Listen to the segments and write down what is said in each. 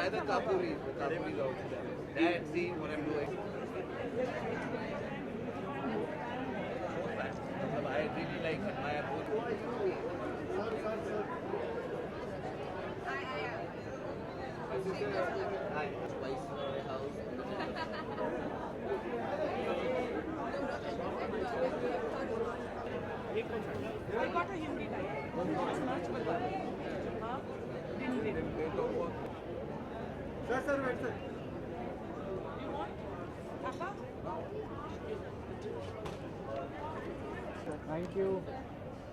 Try the kapuri. The kapuri is also there. Dad, see what I'm doing. I really like admire both. Hi, spice house. I got a Hindi type. It's much better. Huh? Hindi. Sir, wait, sir. You want? Akka? Thank you.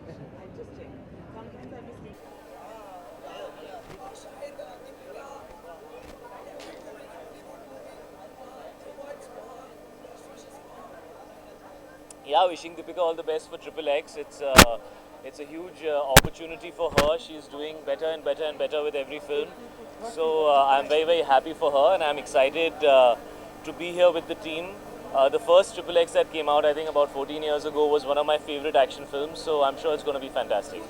I just check. Sometimes I miss. Yeah, wishing Deepika all the best for Triple X. It's a huge opportunity for her. She's doing better and better and better with every film. So I'm very happy for her, and I'm excited to be here with the team. The first Triple X that came out, I think about 14 years ago, was one of my favorite action films. So I'm sure it's going to be fantastic.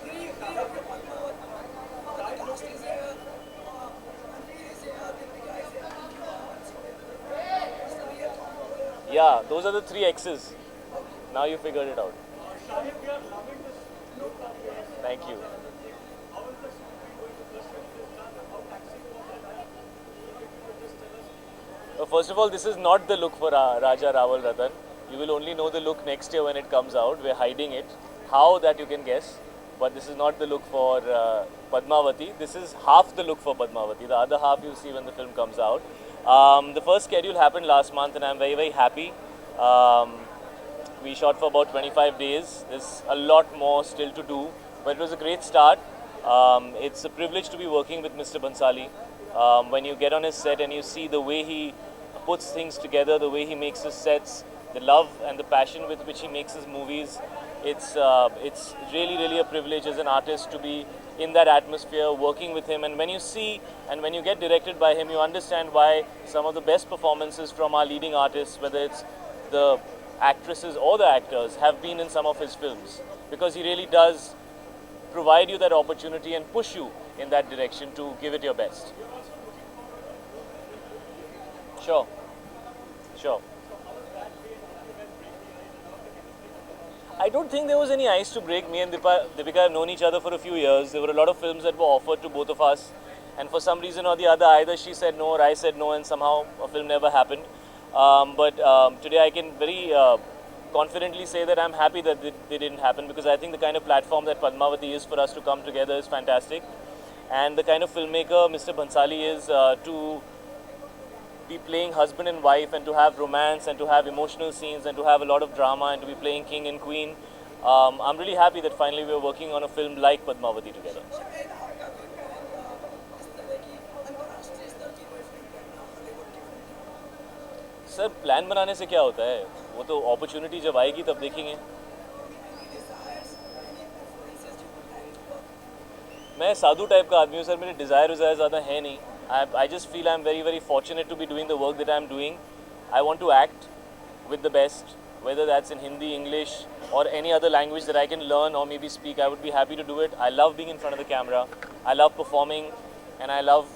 Yeah, those are the three X's. Now you figured it out. Thank you. First of all, this is not the look for Raja Rawal Ratan. You will only know the look next year when it comes out. We're hiding it. How, that you can guess. But this is not the look for Padmavati. This is half the look for Padmavati. The other half you'll see when the film comes out. The first schedule happened last month, and I'm very happy. We shot for about 25 days. There's a lot more still to do, but it was a great start. It's a privilege to be working with Mr. Bhansali. When you get on his set and you see the way he puts things together, the way he makes his sets, the love and the passion with which he makes his movies, it's really a privilege as an artist to be in that atmosphere, working with him. And when you see and when you get directed by him, you understand why some of the best performances from our leading artists, whether it's the actresses or the actors, have been in some of his films, because he really does provide you that opportunity and push you in that direction to give it your best. Sure. I don't think there was any ice to break. Me and Deepika have known each other for a few years. There were a lot of films that were offered to both of us, and for some reason or the other, either she said no or I said no, and somehow a film never happened. But today I can very confidently say that I'm happy that they didn't happen, because I think the kind of platform that Padmavati is for us to come together is fantastic. And the kind of filmmaker Mr. Bhansali is, to be playing husband and wife, and to have romance, and to have emotional scenes, and to have a lot of drama, and to be playing king and queen. I'm really happy that finally we're working on a film like Padmavati together. Sir plan बनाने से क्या होता है, वो तो opportunity जब आएगी तब देखेंगे. मैं साधु टाइप का आदमी हूँ सर, मेरे डिज़ायर ज़्यादा है नहीं. I just feel I'm very fortunate to be doing the work that I'm doing. I want to act with the best, whether that's in Hindi, English, or any other language that I can learn or maybe speak. I would be happy to do it. I love being in front of the camera. I love performing, and I love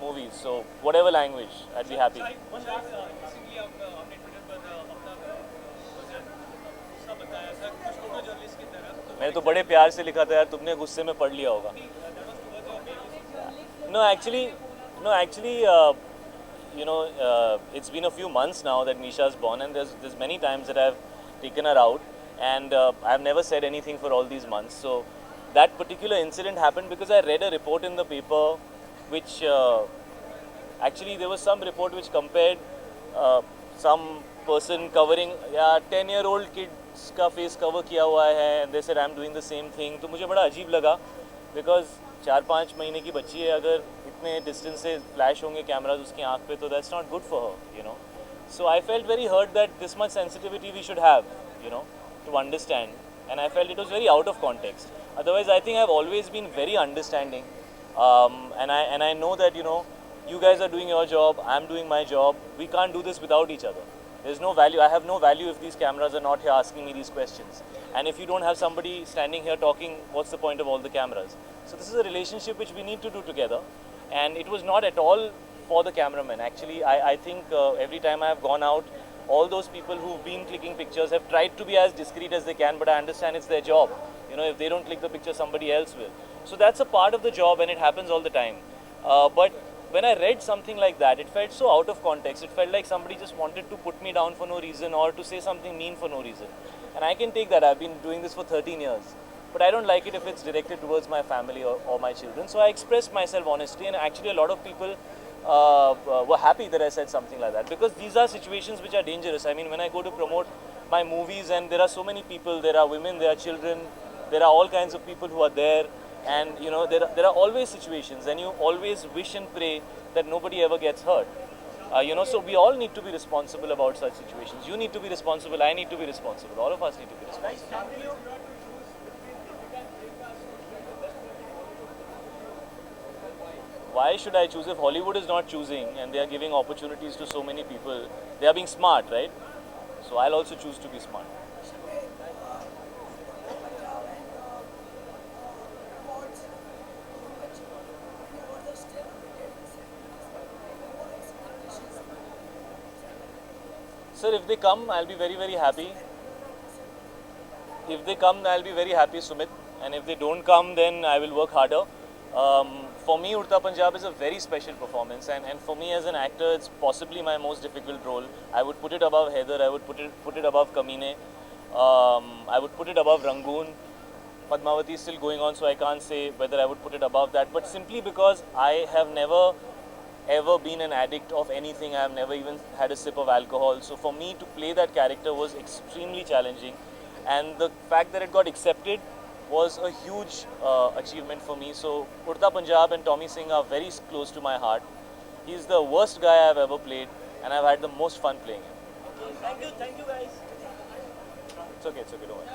movies. So whatever language, I'd be happy. मैंने तो बड़े प्यार से लिखा था यार, तुमने गुस्से में पढ़ लिया होगा. No, actually, it's been a few months now that Nisha's born, and there's many times that I've taken her out, and I've never said anything for all these months. So that particular incident happened because I read a report in the paper, which actually there was some report which compared some person covering 10-year-old kids का face cover किया हुआ है, and they said I'm doing the same thing. तो मुझे बड़ा अजीब लगा, because 4-5 महीने की बच्ची है, अगर इतने डिस्टेंस से फ्लैश होंगे कैमराज उसकी आंख पे, तो that's not good for her, So I felt very hurt that this much sensitivity we should have, to understand, and I felt it was very out of context. Otherwise, I think I've always been very understanding, and I know that you guys are doing your job, I'm doing my job. We can't do this without each other. There's no value. I have no value if these cameras are not here asking me these questions. And if you don't have somebody standing here talking, what's the point of all the cameras? So this is a relationship which we need to do together. And it was not at all for the cameraman. Actually, I think every time I have gone out, all those people who've been clicking pictures have tried to be as discreet as they can, but I understand it's their job. You know, if they don't click the picture, somebody else will. So that's a part of the job, and it happens all the time. But when I read something like that, it felt so out of context. It felt like somebody just wanted to put me down for no reason or to say something mean for no reason. And I can take that. I've been doing this for 13 years. But I don't like it if it's directed towards my family or my children. So I expressed myself honestly, and actually a lot of people were happy that I said something like that, because these are situations which are dangerous. I mean, when I go to promote my movies and there are so many people, there are women, there are children, there are all kinds of people who are there, and you know, there are always situations, and you always wish and pray that nobody ever gets hurt. You know, so we all need to be responsible about such situations. You need to be responsible, I need to be responsible, all of us need to be responsible. Why should I choose if Hollywood is not choosing and they are giving opportunities to so many people? They are being smart, right? So I'll also choose to be smart. Sir, if they come, I'll be very, very happy. If they come, I'll be very happy, Sumit. And if they don't come, then I will work harder. For me, Udta Punjab is a very special performance, and for me as an actor, it's possibly my most difficult role. I would put it above Heather, I would put it above Kamine, I would put it above Rangoon. Padmavati is still going on, so I can't say whether I would put it above that, but simply because I have never ever been an addict of anything. I have never even had a sip of alcohol, so for me to play that character was extremely challenging, and the fact that it got accepted was a huge achievement for me. So Udta Punjab and Tommy Singh are very close to my heart. He's the worst guy I've ever played, and I've had the most fun playing him. Thank you guys. It's okay, don't worry.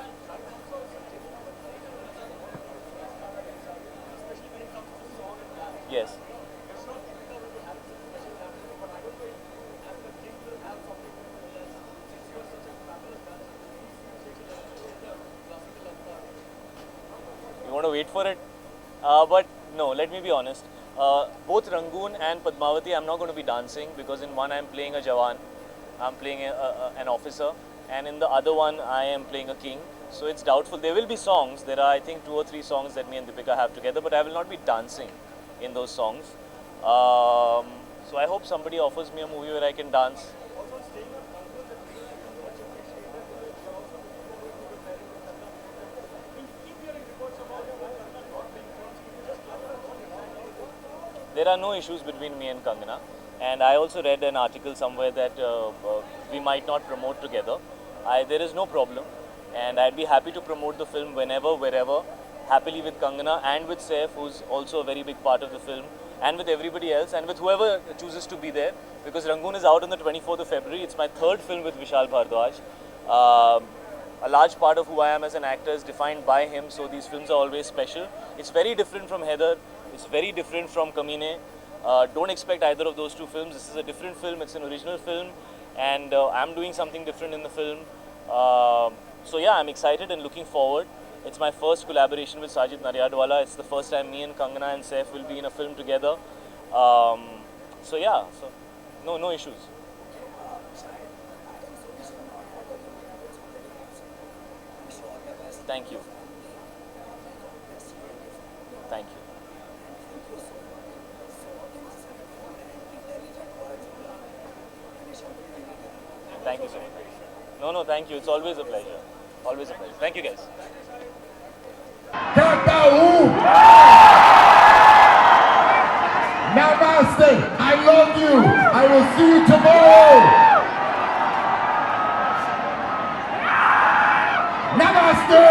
Yes. You want to wait for it? But no, let me be honest. Both Rangoon and Padmavati, I'm not going to be dancing, because in one I'm playing a Jawan, I'm playing an officer, and in the other one I am playing a king. So it's doubtful. There will be songs. There are, I think, 2 or 3 songs that me and Deepika have together, but I will not be dancing in those songs. So I hope somebody offers me a movie where I can dance. There are no issues between me and Kangana, and I also read an article somewhere that we might not promote together. There is no problem, and I'd be happy to promote the film whenever, wherever, happily with Kangana and with Saif, who's also a very big part of the film, and with everybody else, and with whoever chooses to be there, because Rangoon is out on the 24th of February. It's my 3rd film with Vishal Bhardwaj. A large part of who I am as an actor is defined by him, so these films are always special. It's very different from Heather. It's very different from Kamine. Don't expect either of those 2 films. This is a different film. It's an original film, and I'm doing something different in the film. So yeah, I'm excited and looking forward. It's my first collaboration with Sajid Naryadwala. It's the first time me and Kangana and Saif will be in a film together. So yeah, no issues. Thank you. Thank you. Thank you so much. No, thank you. It's always a pleasure. Always a pleasure. Thank you, guys. Namaste. I love you. I will see you tomorrow. Namaste.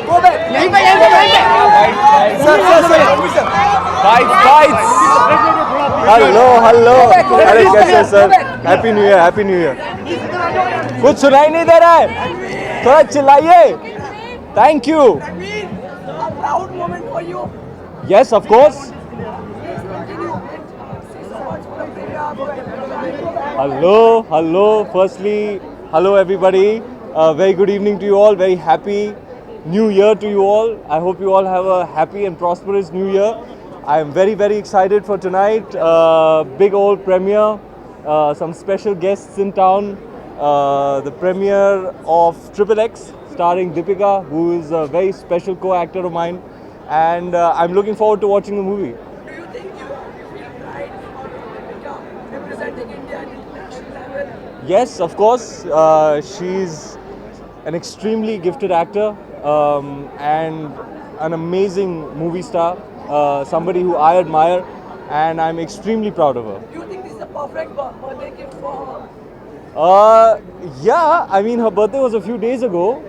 Go back. यहीं पे hello अरे कैसे sir, happy new year कुछ सुनाई नहीं दे रहा है, थोड़ा चिल्लाइए. Thank you. Yes of course. hello firstly, hello everybody. Very good evening to you all. Very happy New Year to you all. I hope you all have a happy and prosperous New Year. I am very, very excited for tonight. Big old premiere. Some special guests in town. The premiere of Triple X, starring Deepika, who is a very special co-actor of mine. And I'm looking forward to watching the movie. Do you think you feel pride for Deepika representing India at international level? Yes, of course. She's an extremely gifted actor and an amazing movie star. Somebody who I admire, and I'm extremely proud of her. Do you think this is the perfect birthday gift for her? Yeah, I mean, her birthday was a few days ago,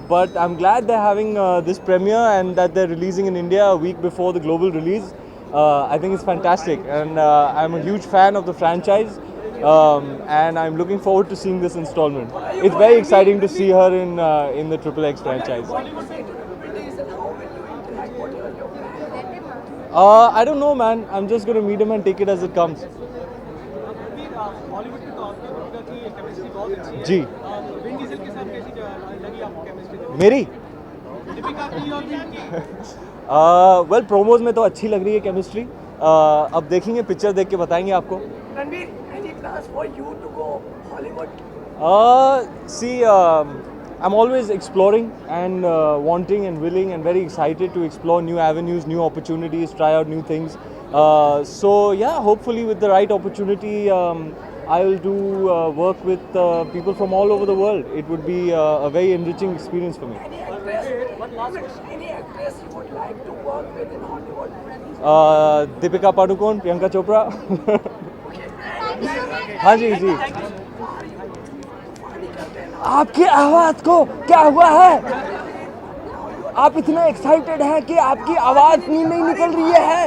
but I'm glad they're having this premiere and that they're releasing in India a week before the global release. I think it's fantastic, and I'm a huge fan of the franchise, and I'm looking forward to seeing this installment. It's very exciting to see her in the Triple X franchise. What do you say to Vin Diesel? How will you interact? What are your plans? I don't know, man. I'm just going to meet him and take it as it comes. Bollywood के तौर पे दीपिका की chemistry बहुत अच्छी है। जी। Vin Diesel के साथ कैसी लगी आपको केमिस्ट्री? मेरी दीपिका की और विन की? वेल प्रोमोज में तो अच्छी लग रही है केमिस्ट्री। अब देखेंगे, पिक्चर देख के बताएंगे आपको। Ranveer, any plans for you to go Hollywood? See, I'm always exploring and wanting and willing and very excited to explore new avenues, new opportunities, try out new things. So yeah, hopefully with the right opportunity, I will do work with people from all over the world. It would be a very enriching experience for me. Any actress you would like to work with in Hollywood? Deepika Padukone, Priyanka Chopra. हाँ जी जी। आपकी आवाज को क्या हुआ है? आप इतने excited हैं कि आपकी आवाज नहीं निकल रही है।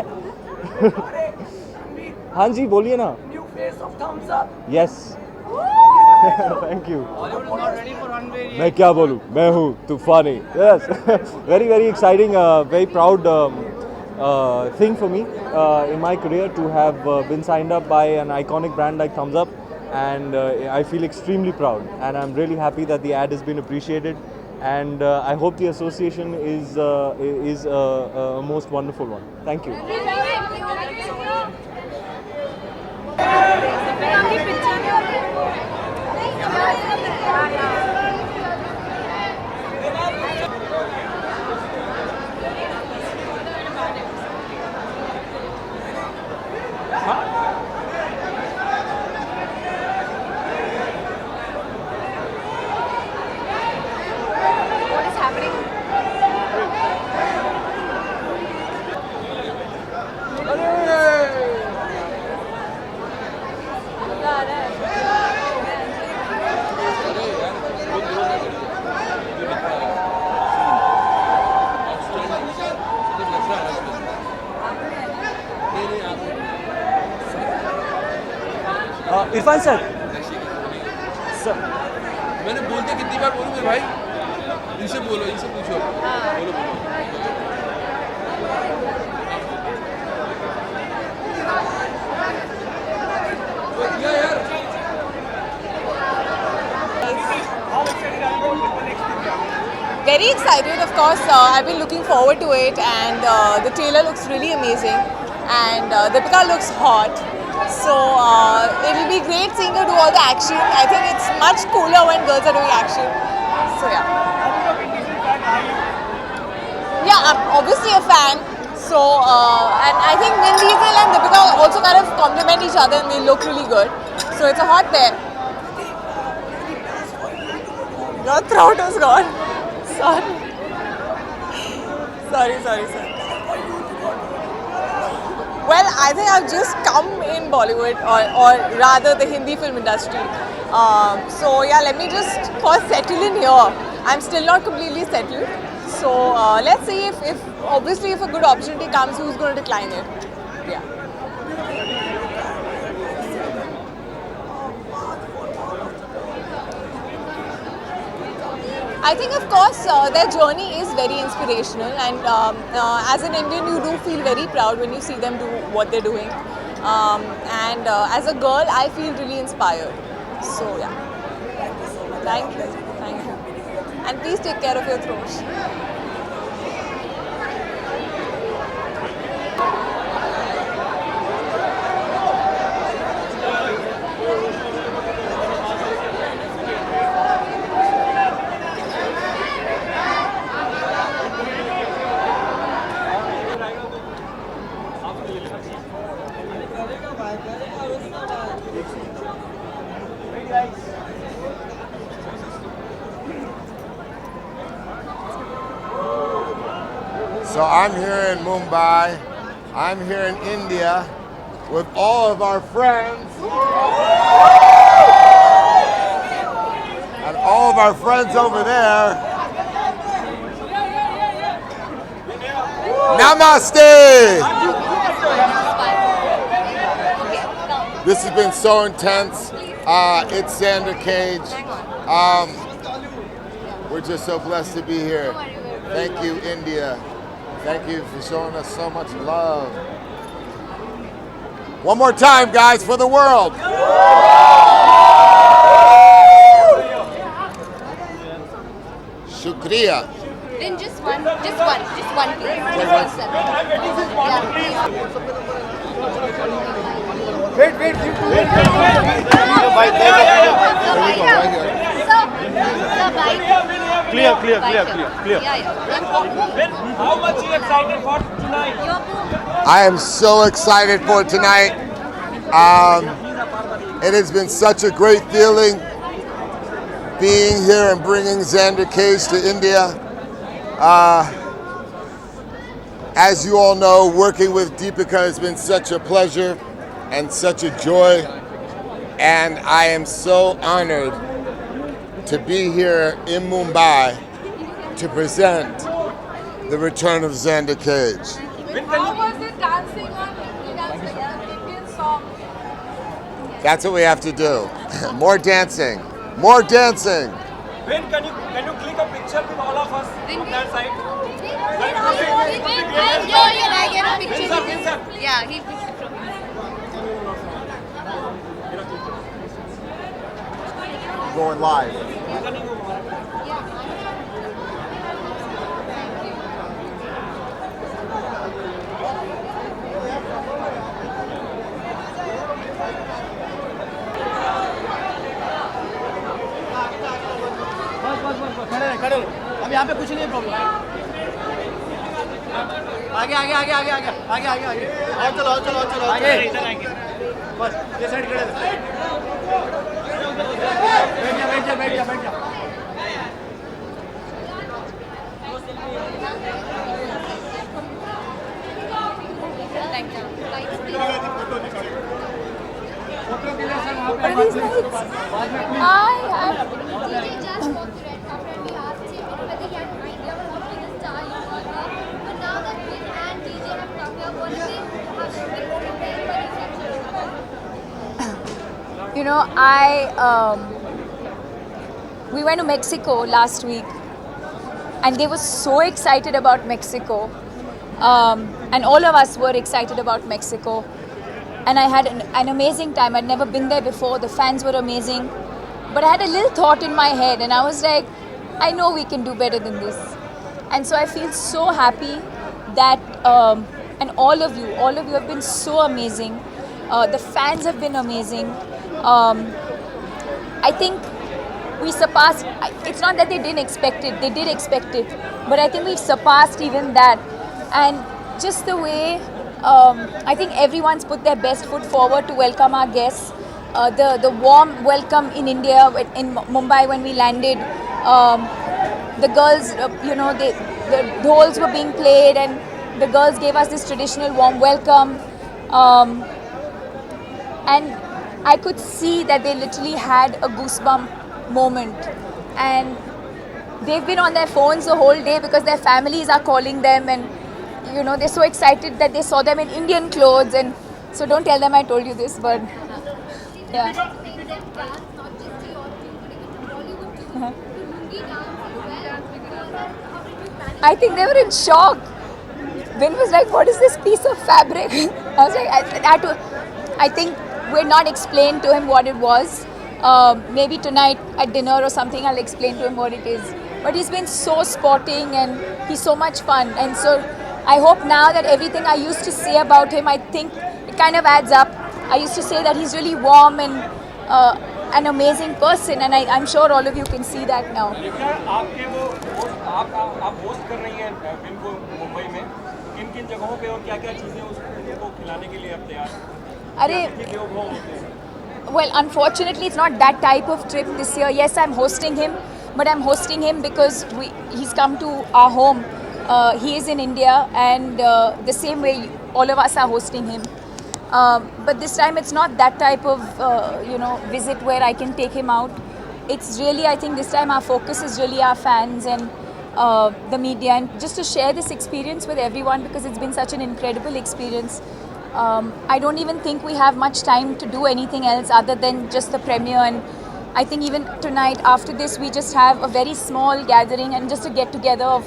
हाँ जी, बोलिए ना। New face of Thumbs Up. Yes, thank you. Hollywood is not ready for runway. मैं क्या बोलूँ, मैं हूँ तूफानी। Yes, very very exciting, very proud thing for me in my career to have been signed up by an iconic brand like Thumbs Up, and I feel extremely proud, and I'm really happy that the ad has been appreciated, and I hope the association is a most wonderful one. Thank you. What is happening? Irfan sir, sir मैंने बोलते कितनी बार बोलूँ मेरे भाई? इनसे बोलो, इनसे पूछो। बोलो बोलो। या यार। Very excited, of course. I've been looking forward to it, and the trailer looks really amazing, and Deepika looks hot. So it'll be great seeing her do all the action. I think it's much cooler when girls are doing action. So yeah. Yeah, I'm obviously a fan. So and I think Vin Diesel and Deepika also kind of complement each other, and they look really good. So it's a hot pair. Your throat is gone. Sorry. Sorry. Well, I think I've just come in Bollywood, or rather the Hindi film industry. So yeah, let me just first settle in here. I'm still not completely settled. So let's see if obviously if a good opportunity comes, who's going to decline it? Yeah. I think, of course, their journey is very inspirational, and as an Indian, you do feel very proud when you see them do what they're doing. And as a girl, I feel really inspired. So, yeah. Thank you. and please take care of your throat. So I'm here in Mumbai. I'm here in India with all of our friends. And all of our friends over there. Namaste! This has been so intense. It's Xander Cage. We're just so blessed to be here. Thank you, India. Thank you for showing us so much love. One more time, guys, for the world. Shukriya. Then just one please. Clear. How much you excited for tonight? I am so excited for tonight. It has been such a great feeling being here and bringing Xander Cage to India. As you all know, working with Deepika has been such a pleasure and such a joy. And I am so honored to be here in Mumbai to present the return of Xander Cage. How was it dancing on Indian song? That's what we have to do. More dancing. More dancing. When can you click a picture with all of us on that side? I get a picture. Yeah, he'll picture from you. Going live. खड़े लो। अब यहाँ पे कुछ नहीं है problem. आगे और चलो आगे इधर आएंगे बस ये साइड खड़े बैठ जा Thank you. What are these lights? DJ just walked the red carpet and we asked him whether he had an idea of how big a star you were. But now that Vin and DJ have come here, what do they have been prepared for the You know, we went to Mexico last week, and they were so excited about Mexico, and all of us were excited about Mexico. And I had an amazing time. I'd never been there before. The fans were amazing. But I had a little thought in my head, and I was like, I know we can do better than this. And so I feel so happy that, and all of you have been so amazing. The fans have been amazing. I think we surpassed, it's not that they didn't expect it, they did expect it. But I think we've surpassed even that. And just the way, I think everyone's put their best foot forward to welcome our guests. The warm welcome in India, in Mumbai when we landed. The girls, the dhols were being played and the girls gave us this traditional warm welcome. And I could see that they literally had a goosebump moment. And they've been on their phones the whole day because their families are calling them, and they're so excited that they saw them in Indian clothes. And so don't tell them I told you this, but yeah. I think they were in shock. Vin was like, what is this piece of fabric? I was like, I think we're not explained to him what it was. Maybe tonight at dinner or something I'll explain to him what it is. but he's been so sporting and he's so much fun. And so I hope now that everything I used to say about him, I think it kind of adds up. I used to say that he's really warm and an amazing person, and I'm sure all of you can see that now. आपके वो आप host कर रही हैं film को मुंबई में, किन किन जगहों पे और क्या क्या चीज़ें उसको खिलाने के लिए आप तैयार हैं? अरे well, unfortunately, it's not that type of trip this year. Yes, I'm hosting him, but I'm hosting him because he's come to our home. He is in India, and the same way all of us are hosting him. But this time it's not that type of visit where I can take him out. It's really, I think this time our focus is really our fans and the media, and just to share this experience with everyone because it's been such an incredible experience. I don't even think we have much time to do anything else other than just the premiere, and I think even tonight after this we just have a very small gathering and just a get together of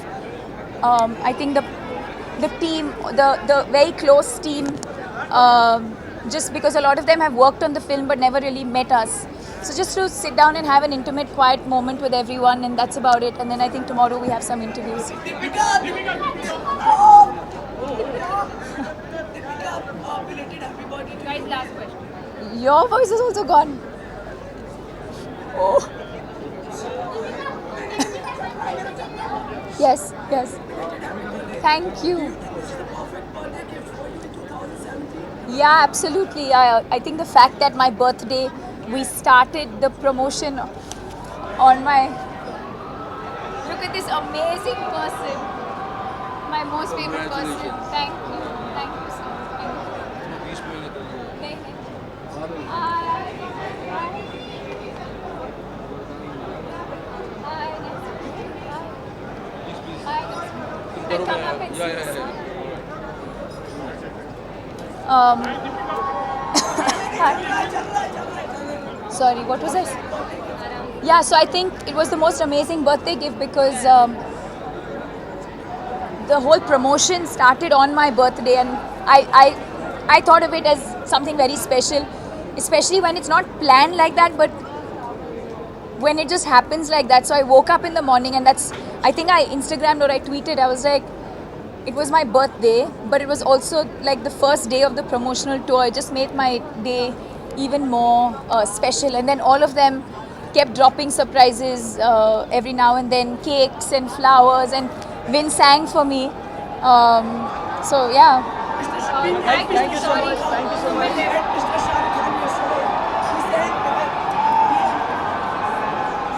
I think the team, the very close team, just because a lot of them have worked on the film but never really met us. So just to sit down and have an intimate, quiet moment with everyone, and that's about it. And then I think tomorrow we have some interviews. Guys, last question. Your voice is also gone. Oh. Yes, yes. Thank you. Yeah, absolutely. I think the fact that my birthday, we started the promotion on my... Look at this amazing person. My most favorite person. Thank you. Thank you so much. Thank you. Sorry, what was this? Yeah, so I think it was the most amazing birthday gift because the whole promotion started on my birthday, and I thought of it as something very special, especially when it's not planned like that, but when it just happens like that. So I woke up in the morning, and I think I Instagrammed or I tweeted, I was like, it was my birthday, but it was also like the first day of the promotional tour. It just made my day even more special. And then all of them kept dropping surprises every now and then, cakes and flowers, and Vin sang for me. So yeah. Thank you so much. Thank you so much.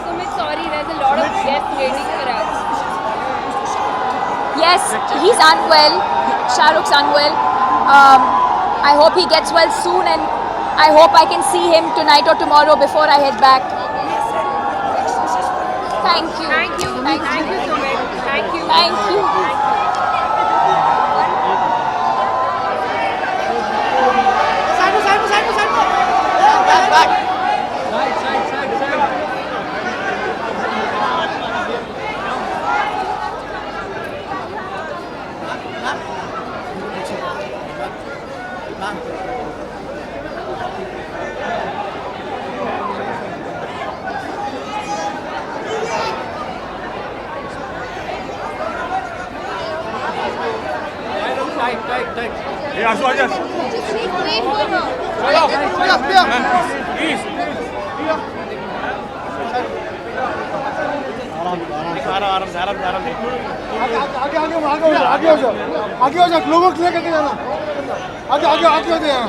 Sumit, sorry, there's a lot of guests waiting for us. Yes, he's unwell. Shah Rukh's unwell. I hope he gets well soon, and I hope I can see him tonight or tomorrow before I head back. Thank you. Thank you. Thank you so much. Thank you. Thank you. Hey, Ashu, Ajas. Wait for her. Please. आगे हो जाओ लोगों को लेकर जाना आगे हो जाए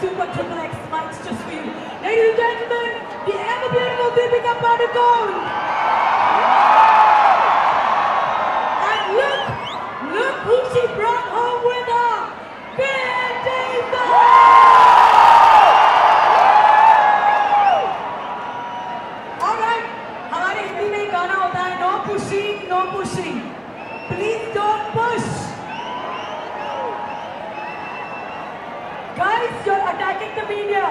super triple X mics just for you. Ladies and gentlemen, the ever beautiful Deepika Padukone. And look who she brought home with her. Vin Diesel. All right, हमारे हिंदी में एक गाना होता है, no pushing, no pushing. Please don't push. Guys, you're attacking the media.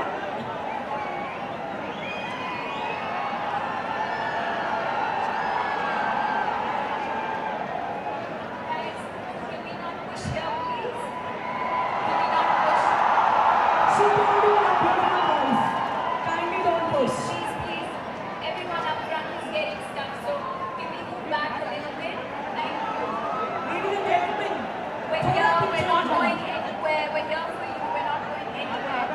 Guys, can we not push here, please? Can we not push? She told you in a beautiful voice. Kindly don't push. Please, please. Everyone up front is getting stuck, so can we move back a little bit? Thank you. Ladies and gentlemen, We're here, we're not going anywhere. We're here for you, we're not going anywhere.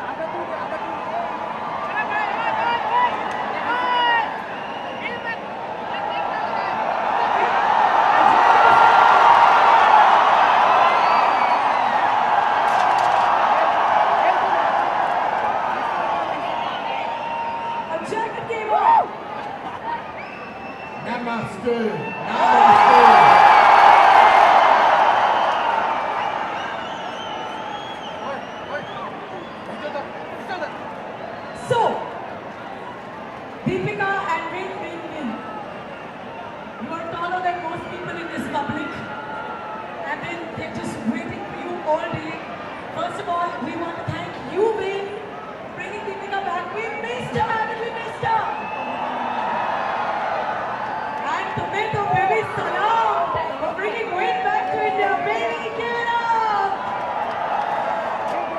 Objection came up. Namaste. Namaste. So, Deepika and Vin. You are taller than most people in this public. And then they're just waiting for you all day. First of all, we want to thank you, Vin, bringing Deepika back. We missed her, haven't we missed her? And Tomato Baby Salam for bringing Vin back to India. Baby, give it up!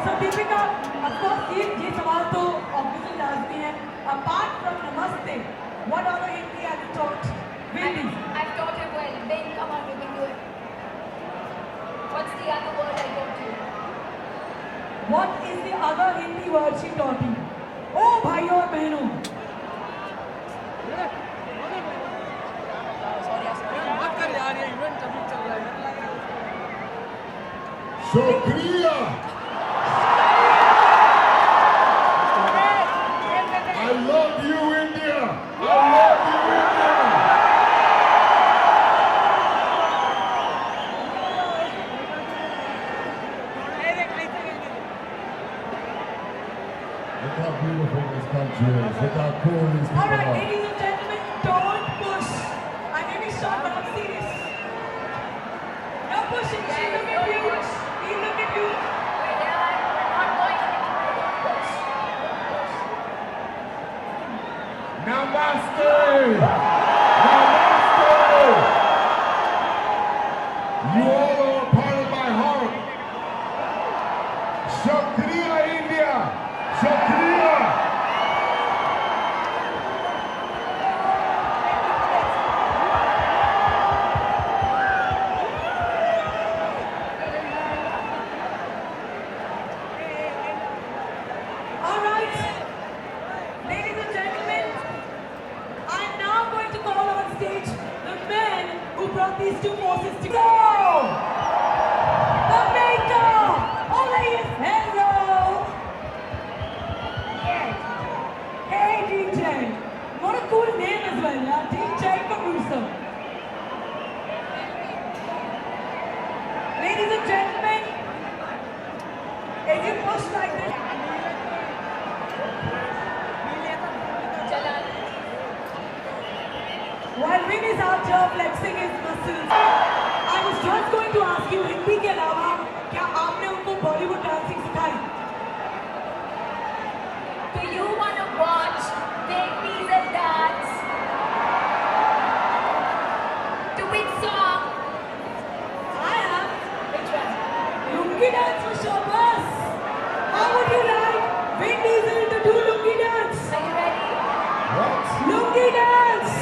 So Deepika, of course, ये सवाल तो obviously लाजमी है. Apart from Namaste, what other Hindi have you taught? Vin? I've taught him well. Ben, come on, you can do it. What's the other word I taught you? What is the other Hindi word she taught you? Oh, भाइयों और बहनों. मत कर यार, ये event अभी चल रहा है. Shukriya. I love you, India. I love you, India. Look how beautiful this country is. Look how cool these people All right, are. ladies and gentlemen, don't push. I may be short, but I'm serious. No pushing. She look at you. He look at you. We're here, we're not going anywhere. Don't push. Namaste! Namaste! You all are a part of my heart. Shukriya, India! Shukriya! All right, ladies and gentlemen, I'm now going to call on stage the men who brought these two forces together. The maker! Elias Hello! Hey DJ! What a cool name as well, yeah? DJ Caruso. Ladies and gentlemen, if you push like this, while Vin is out here flexing his muscles, I was just going to ask you, Hindi के अलावा क्या आपने उनको Bollywood dancing सिखाई? Do you want to watch Big Diesel dance? To which song? I am. Which one? Lungi dance for sure, boss. How would you like Vin Diesel to do lungi dance? Are you ready? Lungi dance.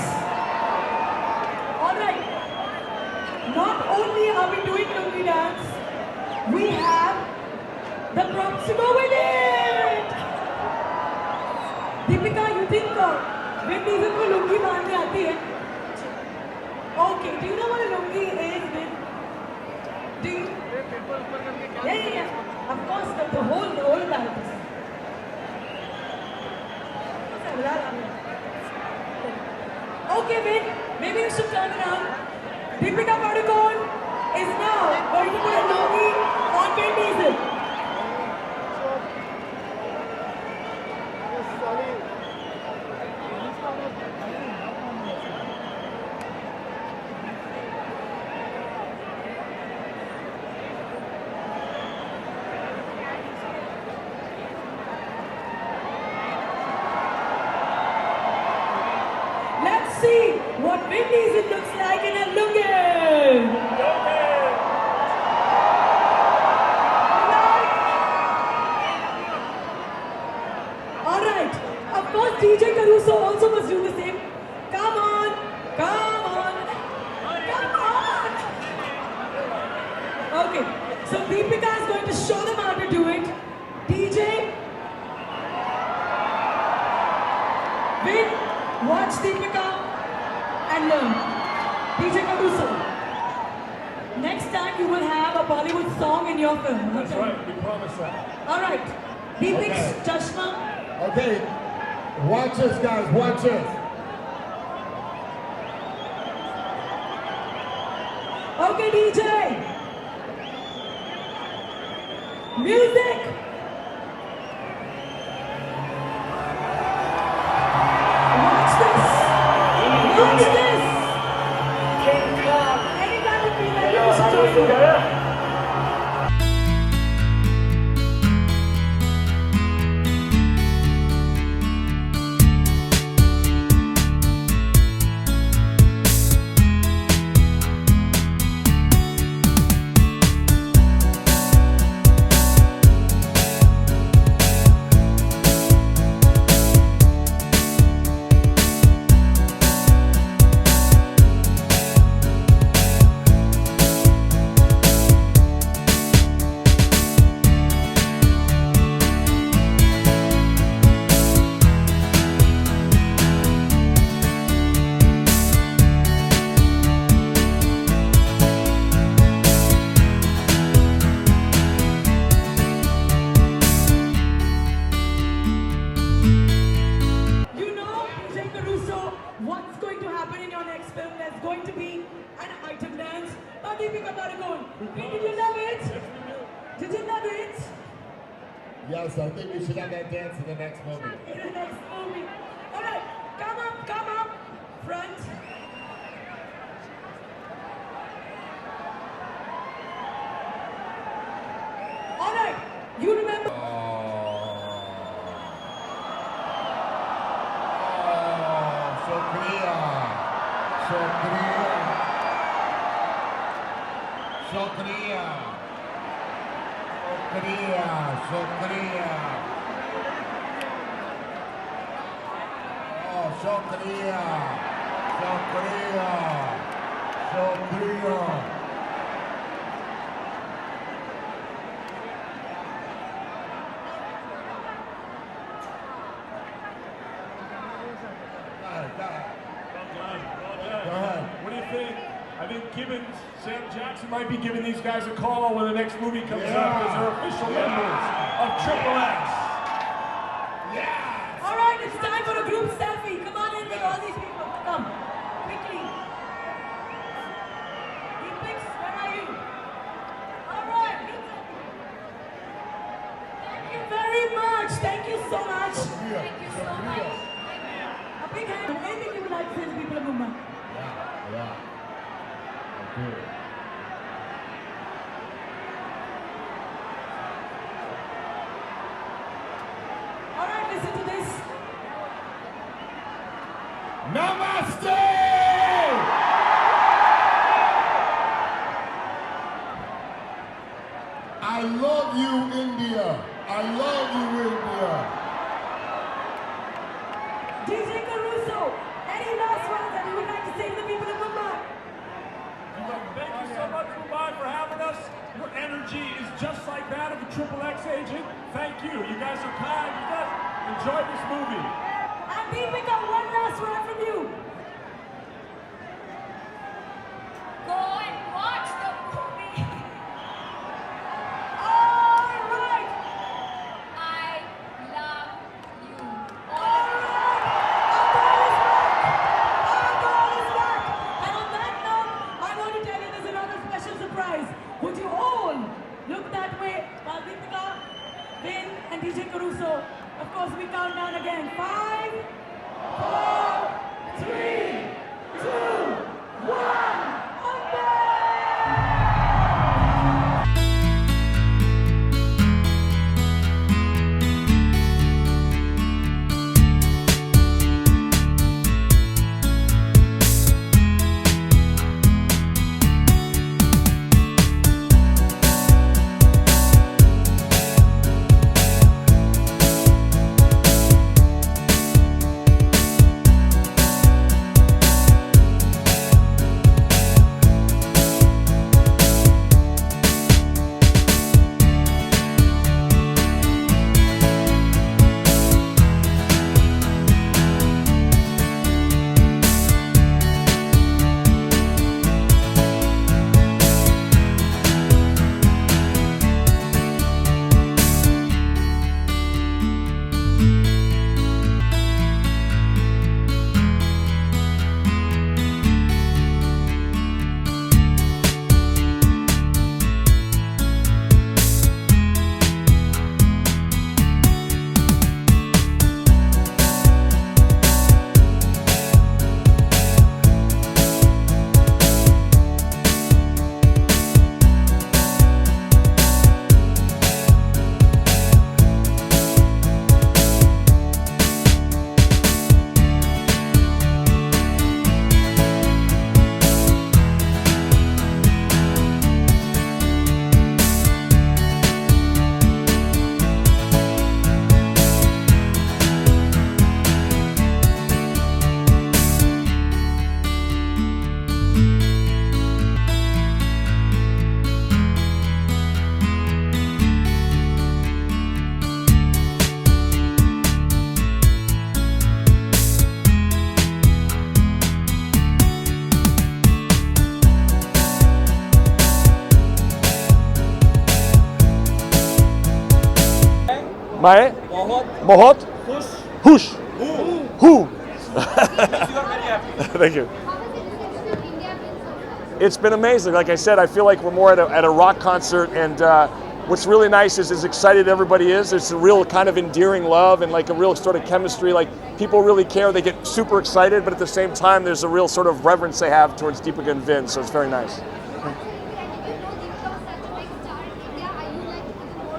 All right. Not only are we doing lungi dance, we have the props to go with it. Deepika, you think Vin Diesel को लुंगी बांधने आती है? Okay, do you know what a lungi is, Vin? Do you? Yeah. Of course, the whole guy. Okay, Vin, maybe you should turn around. Deepika Padukone is now going to put a longi on Vin Diesel. Let's see what Vin Diesel looks like in a lungi. Alright, of course DJ Caruso also must do the same. Come on, come on, come on. Okay, so Deepika is going to show them how to do it. DJ, Vin, watch Deepika and learn. DJ Caruso, next time you will have a Bollywood song in your film. That's right, we promise that. Alright, Deepik's Okay. Chashma. Okay, watch this, guys, watch this. Okay, DJ. Music. Watch this. Watch this. Anytime you feel like you should join me. You know, DJ Caruso, what's going to happen in your next film? There's going to be an item dance by Deepika Padukone. Did you love it? Did you love it? Yes, I think we should have that dance in the next movie. In the next movie. Alright, come up, front. Alright, you remember. Shukriya. Shukriya. Shukriya. Shukriya. Shukriya. Oh, Shukriya. Shukriya. Shukriya. What do you think? I think Sam Jackson might be giving these guys a call when the next movie comes up as they're official members of Triple X. Alright, it's time for a group selfie. Come on in with all these people. Come, quickly. Deepix, where are you? Alright, group selfie. Thank you very much. Thank you so much. Thank you so much. A big hand. Anything you would like to say to the people of Mumbai? Yeah. Okay. Alright, listen to this. Namaste! I love you, India. I love you, India. DJ Caruso, any last words that you would like to say to the people of Mumbai? Thank you so much, Mumbai, for having us. Your energy is just like that of a Triple X agent. Thank you. You guys are kind. You guys enjoy this movie. And Deepika, one last word from you. Go and watch the movie. All right. I love you. All right. Our boy is back. Our boy DJ Caruso. Of course, we count down again. 5, 4, 3, 2, 1. मैं बहुत खुश हूँ. Thank you. It's been amazing. Like I said, I feel like we're more at a rock concert, and what's really nice is as excited everybody is. There's a real kind of endearing love and like a real sort of chemistry. Like people really care. They get super excited, but at the same time, there's a real sort of reverence they have towards Deepika and Vin. So it's very nice.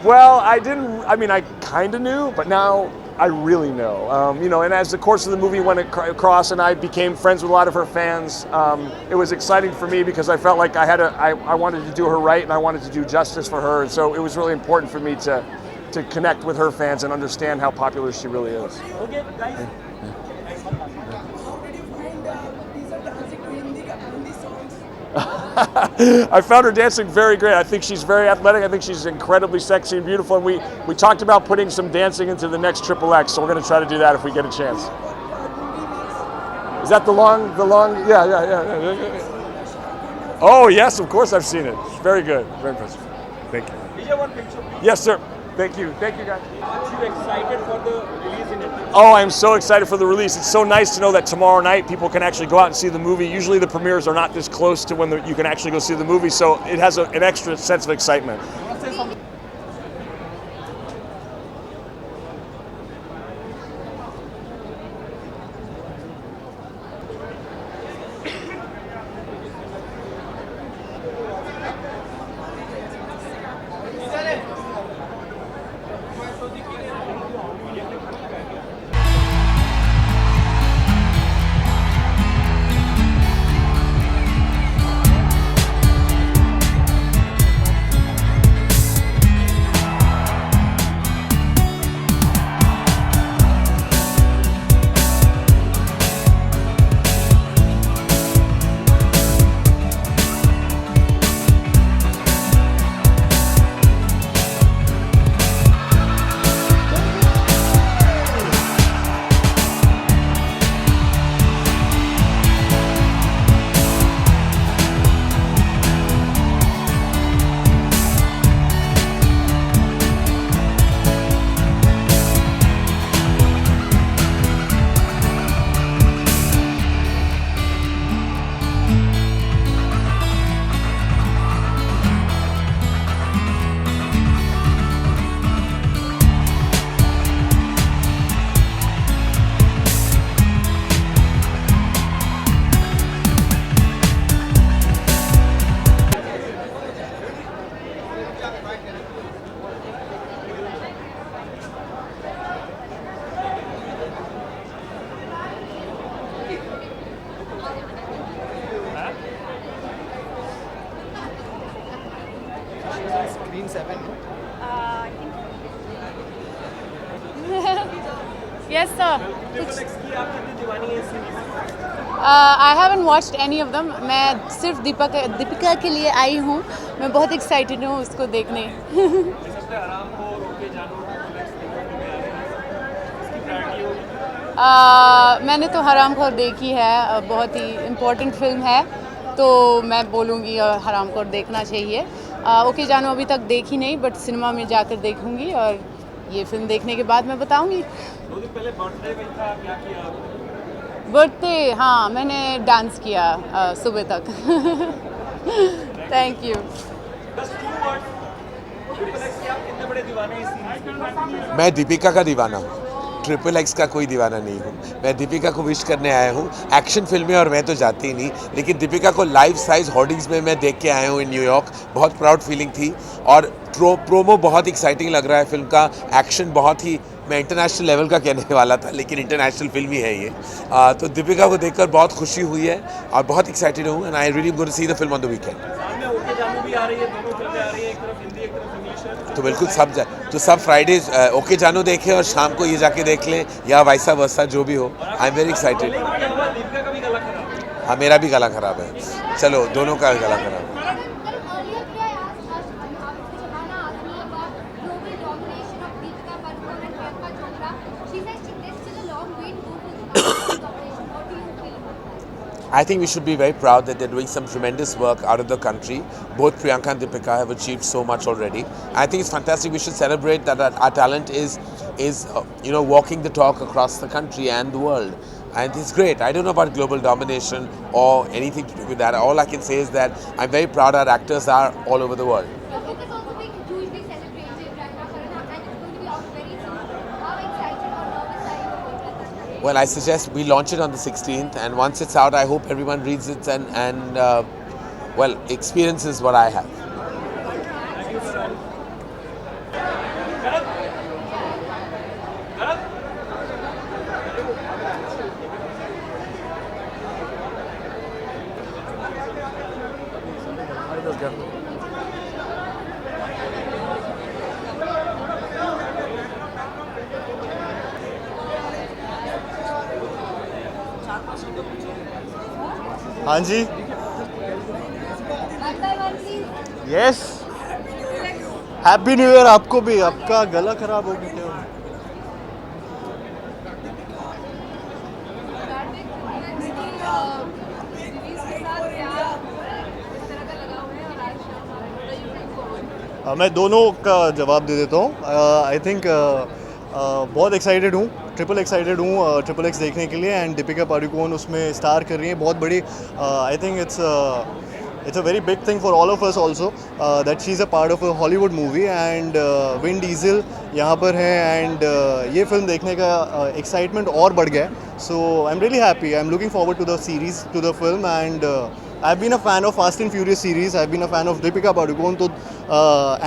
Well, I didn't. I mean, I kind of knew, but now I really know. You know, and as the course of the movie went across, and I became friends with a lot of her fans, it was exciting for me because I felt like I wanted to do her right, and I wanted to do justice for her. And so it was really important for me to connect with her fans and understand how popular she really is. Okay, guys. I found her dancing very great. I think she's very athletic. I think she's incredibly sexy and beautiful. And we talked about putting some dancing into the next XXX, so we're going to try to do that if we get a chance. Is that the long? Yeah. Oh yes, of course I've seen it. It's very good, very impressive. Thank you. DJ, one picture, please. Yes, sir. Thank you guys. Are you excited for the release in Italy? Oh, I'm so excited for the release. It's so nice to know that tomorrow night people can actually go out and see the movie. Usually the premieres are not this close to when you can actually go see the movie, so it has an extra sense of excitement. Yes, sir. I haven't watched any of them. मैं सिर्फ दीपिका के लिए आई हूँ. मैं बहुत excited हूँ उसको देखने. मैंने तो हरामखोर देखी है. बहुत ही इम्पोर्टेंट फिल्म है. तो मैं बोलूँगी हरामखोर देखना चाहिए. ओके जानू अभी तक देखी नहीं, बट सिनेमा में जाकर देखूँगी और ये फिल्म देखने के बाद मैं बताऊँगी. 2 दिन पहले बर्थडे में था, क्या किया? बर्थडे, हाँ मैंने डांस किया सुबह तक. Thank you. मैं दीपिका का दीवाना हूँ. XXX का कोई दीवाना नहीं हूँ. मैं दीपिका को विश करने आया हूँ. एक्शन फिल्में और मैं तो जाती ही नहीं, लेकिन दीपिका को लाइफ साइज होर्डिंग्स में मैं देख के आया हूँ इन न्यूयॉर्क. बहुत प्राउड फीलिंग थी और प्रोमो बहुत एक्साइटिंग लग रहा है फिल्म का. एक्शन बहुत ही, मैं इंटरनेशनल लेवल का कहने वाला था, लेकिन इंटरनेशनल फिल्म ही है ये. तो दीपिका को देखकर बहुत खुशी हुई है और बहुत एक्साइटेड हूँ and I really going to see the film on the weekend. तो बिल्कुल सब फ्राइडे ओके जानू देखें और शाम को ये जाके देख लें या वैसा वैसा जो भी हो. आई एम वेरी एक्साइटेड. हाँ मेरा भी गला खराब है. चलो दोनों का गला खराब है. I think we should be very proud that they're doing some tremendous work out of the country. Both Priyanka and Deepika have achieved so much already. I think it's fantastic. We should celebrate that our talent is walking the talk across the country and the world. And it's great. I don't know about global domination or anything to do with that. All I can say is that I'm very proud our actors are all over the world. Well, I suggest we launch it on the 16th, and once it's out, I hope everyone reads it and experiences what I have. हाँ जी. Yes. Happy new year आपको भी. आपका गला खराब हो गया. मैं दोनों का जवाब दे देता हूँ. आई थिंक बहुत एक्साइटेड हूँ. ट्रिपल एक्साइटेड हूँ XXX देखने के लिए. एंड दीपिका पादुकोण उसमें स्टार कर रही है. बहुत बड़ी, I think it's a very big thing for all of us also that she's a part of a Hollywood movie. And Vin Diesel यहाँ पर है and ये फिल्म देखने का excitement और बढ़ गया. So I'm really happy. I'm looking forward to the series, to the film. And I've been a fan of Fast and Furious series. I've been a fan of Deepika Padukone तो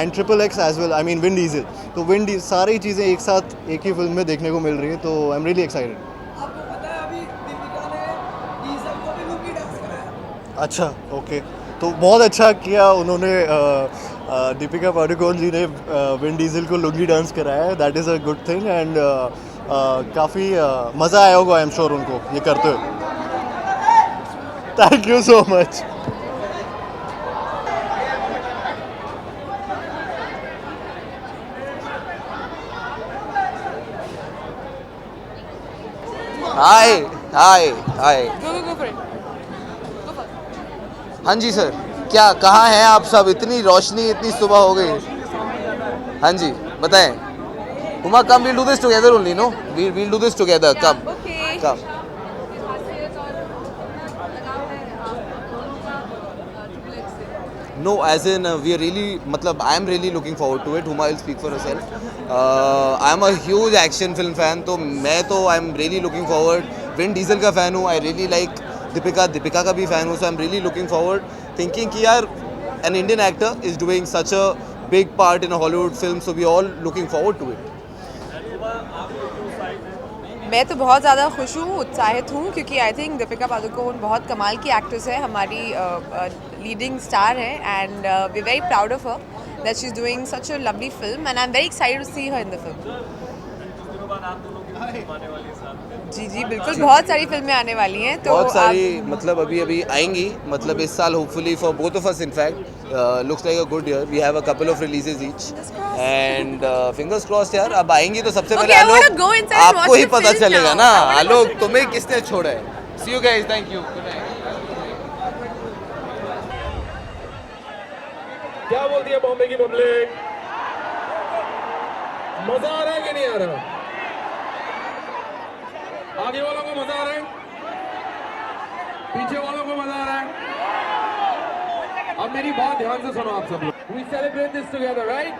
and XXX as well. I mean Vin Diesel. तो सारी चीज़ें एक साथ एक ही film में देखने को मिल रही है. तो I'm really excited. आपको पता है अभी दीपिका ने डीजल को भी लुंगी डांस कराया. अच्छा, ओके. तो बहुत अच्छा किया उन्होंने. दीपिका पादुकोण जी ने विन डीजल को लुंगी डांस कराया. That is a good thing. And काफ़ी मज़ा आया होगा आई एम श्योर उनको ये करते हुए. Thank you so much. Hi. Go for it. हाँ जी सर, क्या कहाँ हैं आप सब? इतनी रोशनी, इतनी सुबह हो गई. हाँ जी बताएं. Uma, come, we'll do this together only, no? We'll do this together. Come. Okay. Come. No, as in we are really, I am really looking forward to it. Huma will speak for herself. I am a huge action film fan, तो मैं तो I am really looking forward. Vin Diesel का fan हूँ. I really like Deepika का भी fan हूँ. So I am really looking forward. Thinking कि यार an Indian actor is doing such a big part in a Hollywood film, so we all looking forward to it. मैं तो बहुत ज़्यादा खुश हूँ, उत्साहित हूँ, क्योंकि आई थिंक दीपिका पादुकोण बहुत कमाल की एक्ट्रेस है, हमारी लीडिंग स्टार है. And we very proud of her that she is doing such a lovely film. And I am very excited to see her in the film. बाद आप दोनों की फिल्म आने वाली है साथ में। जी जी बिल्कुल, बहुत सारी फिल्में आने वाली हैं, तो बहुत सारी मतलब अभी आएंगी, मतलब इस साल hopefully for both of us in fact looks like a good year, we have a couple of releases each and fingers crossed यार। अब आएंगी तो सबसे पहले आलोक आपको ही पता चलेगा ना, आलोक तुम्हें किसने छोड़ा है। See you guys, thank you, good night. क्या बोलती है बॉम्बे की पब्लिक? मजा आ रहा है कि नहीं आ रहा? आगे वालों को मजा आ रहा है, पीछे वालों को मजा आ रहा है। अब मेरी बात ध्यान से सुनो आप सब लोग। We celebrate this together, right?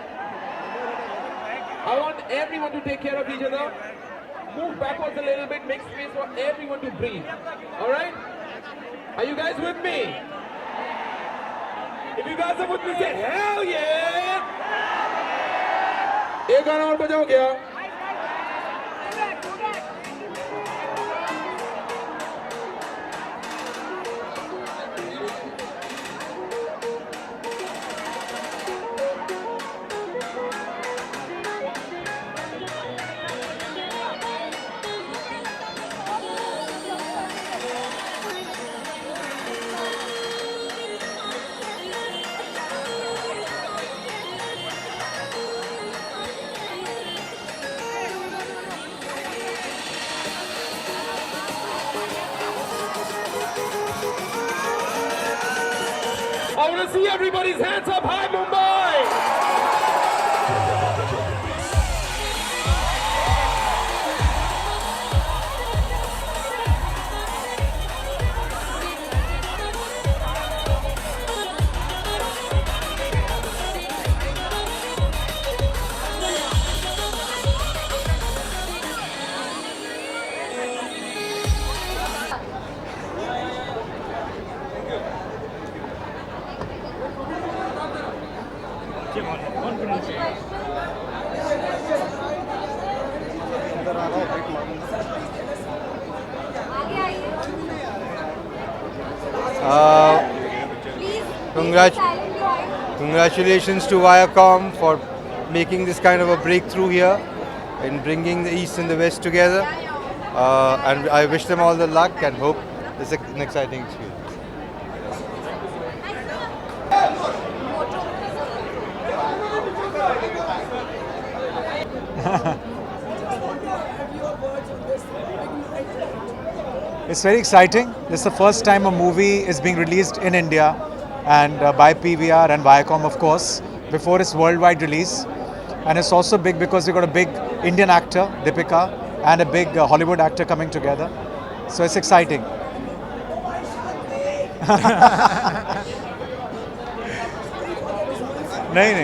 I want everyone to take care of each other. Move backwards a little bit, make space for everyone to breathe. All right? Are you guys with me? If you guys are with me, say hell yeah! एक गाना और बजाओ क्या? I want to see everybody's hands up high, Mumbai! Congratulations to Viacom for making this kind of a breakthrough here in bringing the East and the West together. And I wish them all the luck and hope it's an exciting experience. It's very exciting. This is the first time a movie is being released in India and by PVR and Viacom, of course, before its worldwide release. And it's also big because we've got a big Indian actor, Deepika, and a big Hollywood actor coming together. So it's exciting. नहीं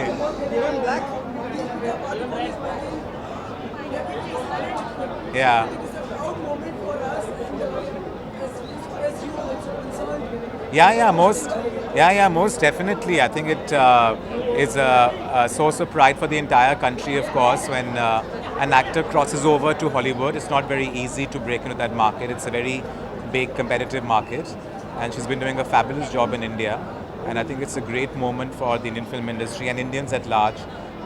Yeah. Most definitely. I think it is a source of pride for the entire country, of course, when an actor crosses over to Hollywood. It's not very easy to break into that market. It's a very big competitive market, and she's been doing a fabulous job in India. And I think it's a great moment for the Indian film industry and Indians at large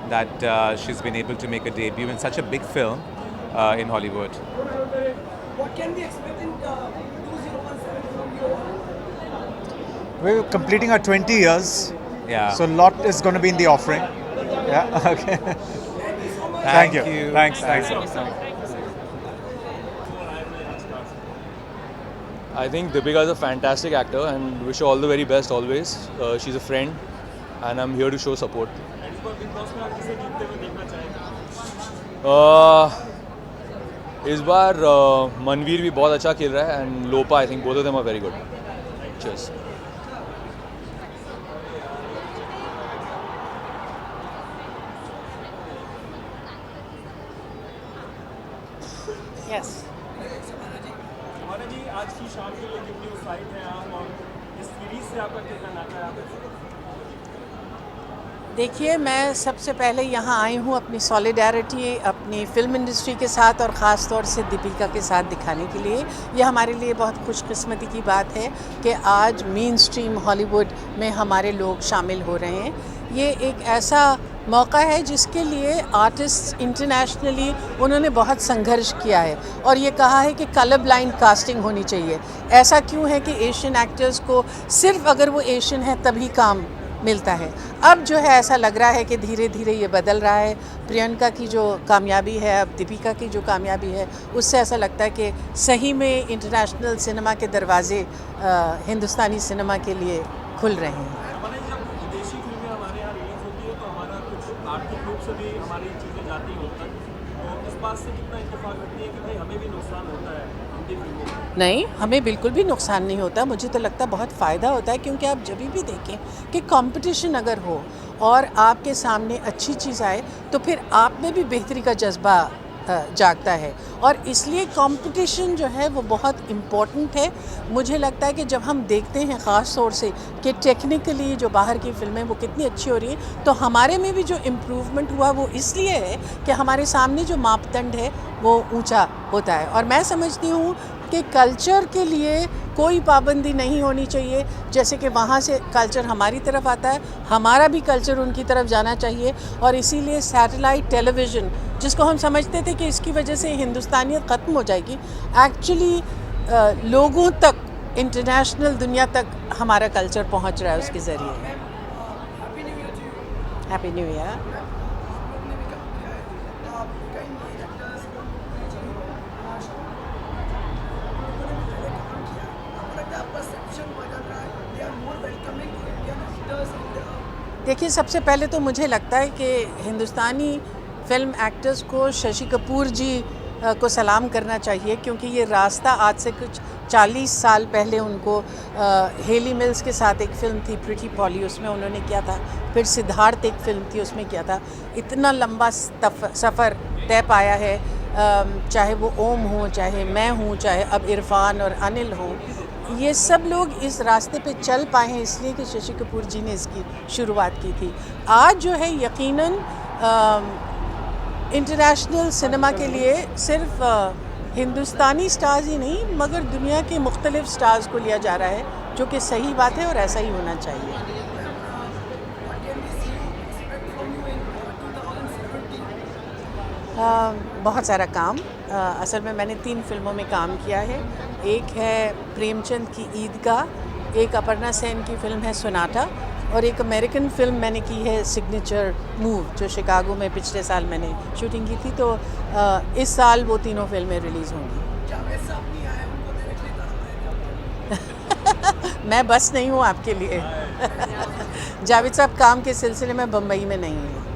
that she's been able to make a debut in such a big film in Hollywood. What can we expect in 2017 from you? We're completing our 20 years. Yeah. So a lot is going to be in the offering. Yeah. Okay. Thank you. Thanks. I think Deepika is a fantastic actor and wish her all the very best always. She's a friend and I'm here to show support. इस बार मनवीर भी बहुत अच्छा खेल रहा है and Lopa, I think both of them are very good. Cheers. Yes. हमारा जी आज की शाम के लिए कितनी उत्साहित हैं आप और इस सीरीज से आपका क्या नाता है? देखिए, मैं सबसे पहले यहाँ आई हूँ अपनी सॉलिडारिटी अपनी फिल्म इंडस्ट्री के साथ और ख़ास तौर से दीपिका के साथ दिखाने के लिए। यह हमारे लिए बहुत खुशकिस्मती की बात है कि आज मेन स्ट्रीम हॉलीवुड में हमारे लोग शामिल हो रहे हैं। ये एक ऐसा मौका है जिसके लिए आर्टिस्ट इंटरनेशनली उन्होंने बहुत संघर्ष किया है और ये कहा है कि कलर ब्लाइंड कास्टिंग होनी चाहिए। ऐसा क्यों है कि एशियन एक्टर्स को सिर्फ अगर वो एशियन है तभी काम मिलता है। अब जो है ऐसा लग रहा है कि धीरे धीरे ये बदल रहा है। प्रियंका की जो कामयाबी है, अब दीपिका की जो कामयाबी है, उससे ऐसा लगता है कि सही में इंटरनेशनल सिनेमा के दरवाजे हिंदुस्तानी सिनेमा के लिए खुल रहे हैं। विदेशी फिल्में हमारे यहाँ रिलीज होती है तो हमारा कुछ आर्थिक रूप से भी हमारी चीज़ें जाती हैं उन तक, तो इस बात से कितना इत्तेफाक रखती है कि भाई हमें भी नुकसान होता है हिंदी फिल्मों में? नहीं, हमें बिल्कुल भी नुकसान नहीं होता। मुझे तो लगता है बहुत फ़ायदा होता है, क्योंकि आप जब भी देखें कि कंपटीशन अगर हो और आपके सामने अच्छी चीज़ आए तो फिर आप में भी बेहतरी का जज्बा जागता है और इसलिए कंपटीशन जो है वो बहुत इम्पोर्टेंट है। मुझे लगता है कि जब हम देखते हैं ख़ास तौर से कि टेक्निकली जो बाहर की फ़िल्में वो कितनी अच्छी हो रही हैं, तो हमारे में भी जो इम्प्रूवमेंट हुआ वो इसलिए है कि हमारे सामने जो मापदंड है वो ऊंचा होता है। और मैं समझती हूँ कि कल्चर के लिए कोई पाबंदी नहीं होनी चाहिए। जैसे कि वहाँ से कल्चर हमारी तरफ आता है, हमारा भी कल्चर उनकी तरफ जाना चाहिए। और इसीलिए सैटेलाइट टेलीविज़न, जिसको हम समझते थे कि इसकी वजह से हिंदुस्तानियत ख़त्म हो जाएगी, एक्चुअली लोगों तक, इंटरनेशनल दुनिया तक हमारा कल्चर पहुँच रहा है उसके ज़रिए। Happy new year. देखिए, सबसे पहले तो मुझे लगता है कि हिंदुस्तानी फ़िल्म एक्टर्स को शशि कपूर जी को सलाम करना चाहिए, क्योंकि ये रास्ता आज से कुछ 40 साल पहले उनको हेली मिल्स के साथ एक फ़िल्म थी प्रिटी पॉली, उसमें उन्होंने किया था। फिर सिद्धार्थ एक फ़िल्म थी, उसमें किया था। इतना लंबा सफ़र तय पाया है, चाहे वो ओम हो, चाहे मैं हूँ, चाहे अब इरफान और अनिल हों, ये सब लोग इस रास्ते पे चल पाए हैं इसलिए कि शशि कपूर जी ने इसकी शुरुआत की थी। आज जो है यकीनन इंटरनेशनल सिनेमा के लिए सिर्फ हिंदुस्तानी स्टार्स ही नहीं मगर दुनिया के मुख्तलिफ स्टार्स को लिया जा रहा है, जो कि सही बात है और ऐसा ही होना चाहिए। बहुत सारा काम। असल में मैंने 3 फिल्मों में काम किया है। एक है प्रेमचंद की ईदगाह, एक अपर्णा सेन की फ़िल्म है सोनाटा, और एक अमेरिकन फ़िल्म मैंने की है सिग्नेचर मूव, जो शिकागो में पिछले साल मैंने शूटिंग की थी। तो इस साल वो तीनों फिल्में रिलीज़ होंगी। मैं बस नहीं हूँ आपके लिए। जावेद साहब काम के सिलसिले में बम्बई में नहीं हैं।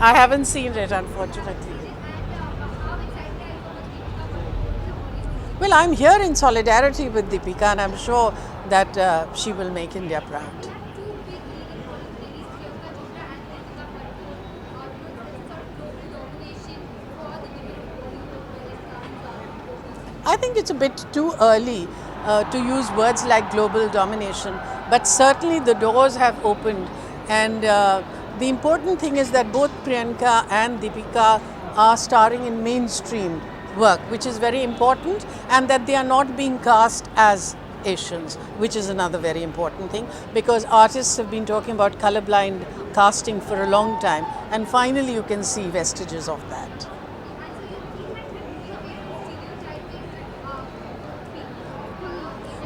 I haven't seen it, unfortunately. Well, I'm here in solidarity with Deepika, and I'm sure that she will make India proud. I think it's a bit too early to use words like global domination, but certainly the doors have opened, and the important thing is that both Priyanka and Deepika are starring in mainstream work, which is very important, and that they are not being cast as Asians, which is another very important thing, because artists have been talking about colorblind casting for a long time, and finally you can see vestiges of that.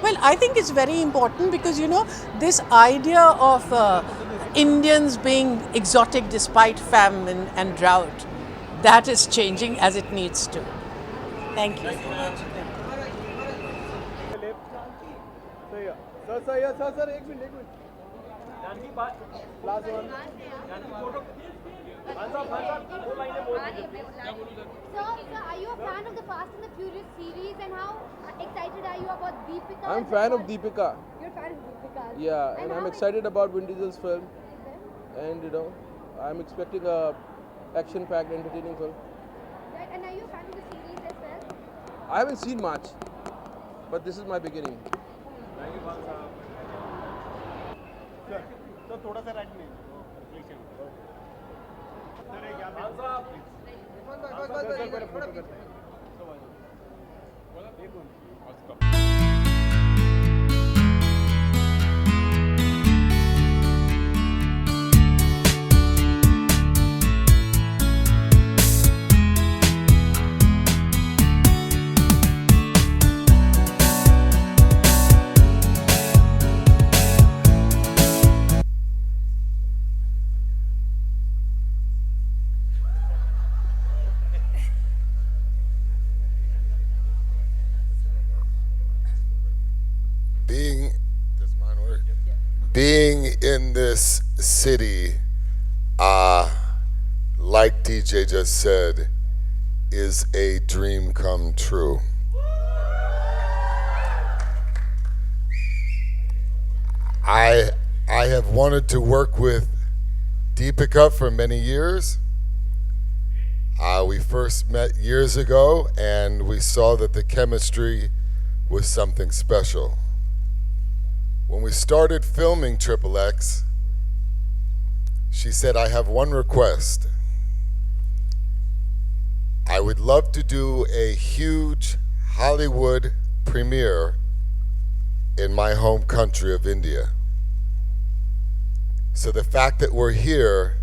Well, I think it's very important because, you know, this idea of Indians being exotic despite famine and drought, that is changing as it needs to. Thank you. Sir, एक minute. Janaki बात class 1 Janaki photo Khan साहब दो लाइनें बोल दीजिए। Sir, are you a fan of the Fast and the Furious series, and how excited are you about Deepika? I'm a fan of Deepika. You're a fan of Deepika. Yeah, and I'm excited about Vin Diesel's film, and you know, I'm expecting a action-packed, entertaining film. Right, and are you a fan of the series as well? I haven't seen much, but this is my beginning. Thank you, Khan साहब। तो थोड़ा सा right में reflection. Sir एक यहाँ पे खान साहब बस फोटो करते हैं। बोला? being in this city, like DJ just said, is a dream come true. I have wanted to work with Deepika for many years. We first met years ago, and we saw that the chemistry was something special. When we started filming XXX, she said, I have one request. I would love to do a huge Hollywood premiere in my home country of India. So the fact that we're here